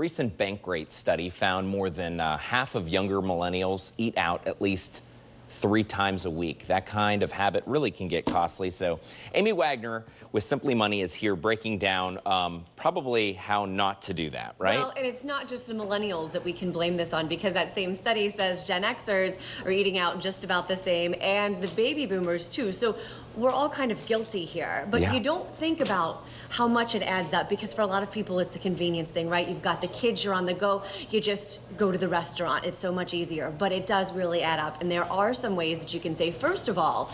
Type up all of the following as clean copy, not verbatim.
recent Bankrate study found more than half of younger millennials eat out at least 3 times a week. That kind of habit really can get costly. So Amy Wagner with Simply Money is here breaking down probably how not to do that, right? Well, and it's not just the millennials that we can blame this on, because that same study says Gen Xers are eating out just about the same, and the baby boomers too. So we're all kind of guilty here, but you don't think about how much it adds up, because for a lot of people it's a convenience thing, right? You've got the kids, you're on the go, you just go to the restaurant. It's so much easier, but it does really add up, and there are some ways that you can save. First of all,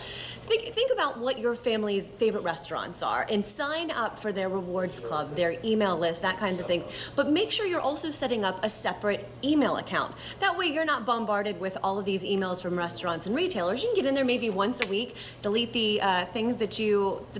think about what your family's favorite restaurants are and sign up for their rewards club, their email list, that kinds of things. But make sure you're also setting up a separate email account. That way you're not bombarded with all of these emails from restaurants and retailers. You can get in there maybe once a week, delete the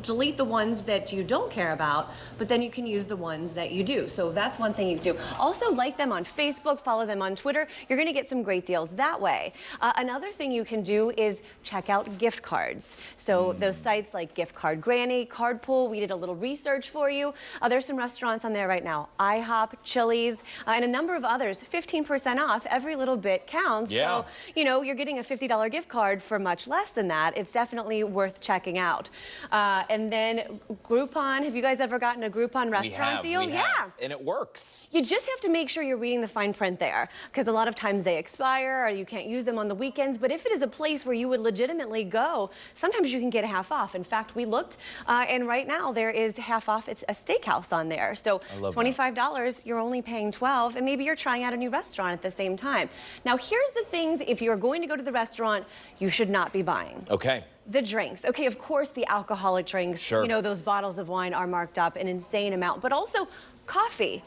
delete the ones that you don't care about, but then you can use the ones that you do. So that's one thing you can do. Also, like them on Facebook, follow them on Twitter. You're going to get some great deals that way. Another thing you can do is check out gift cards. So those sites like Gift Card Granny, Card Pool, we did a little research for you. There's some restaurants on there right now. IHOP, Chili's, and a number of others. 15% off. Every little bit counts. Yeah. So, you know, you're getting a $50 gift card for much less than that. It's definitely worth checking out. And then Groupon. Have you guys ever gotten a Groupon restaurant deal? We have. And it works. You just have to make sure you're reading the fine print there, because a lot of times they expire or you can't use them on the weekends. But if it is a place where you would legitimately go, sometimes you can get a half off. In fact, we looked, and right now there is half off. It's a steakhouse on there. So $25, you're only paying $12, and maybe you're trying out a new restaurant at the same time. Now, here's the things, if you're going to go to the restaurant, you should not be buying. Okay. The drinks. Okay, of course, the alcoholic drinks. Sure. You know, those bottles of wine are marked up an insane amount, but also coffee.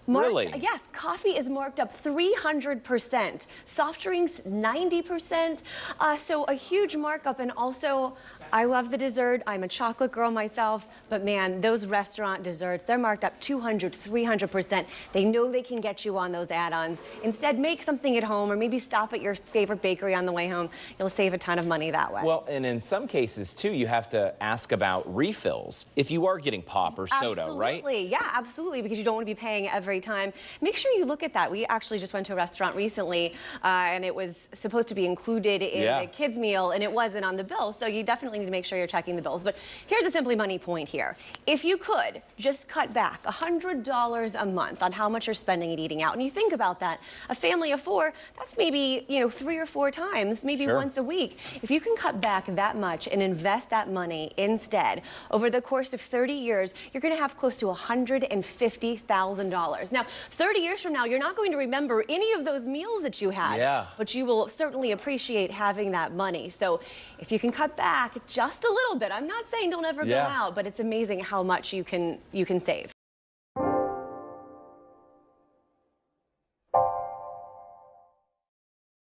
Really? Yes, coffee is marked up 300%. Soft drinks, 90%. So a huge markup. And also, I love the dessert. I'm a chocolate girl myself. But man, those restaurant desserts, they're marked up 200, 300%. They know they can get you on those add-ons. Instead, make something at home, or maybe stop at your favorite bakery on the way home. You'll save a ton of money that way. Well, and in some cases, too, you have to ask about refills if you are getting pop or soda, right? Absolutely. Yeah, absolutely, because you don't want to be paying every time. Make sure you look at that. We actually just went to a restaurant recently, and it was supposed to be included in the kids' meal, and it wasn't on the bill. So you definitely need to make sure you're checking the bills. But here's a Simply Money point here. If you could just cut back $100 a month on how much you're spending and eating out, and you think about that, a family of 4, that's maybe, you know, 3 or 4 times, maybe once a week. If you can cut back that much and invest that money instead, over the course of 30 years, you're going to have close to $150,000. Now, 30 years from now, you're not going to remember any of those meals that you had, but you will certainly appreciate having that money. So if you can cut back just a little bit, I'm not saying don't ever go out, but it's amazing how much you can save.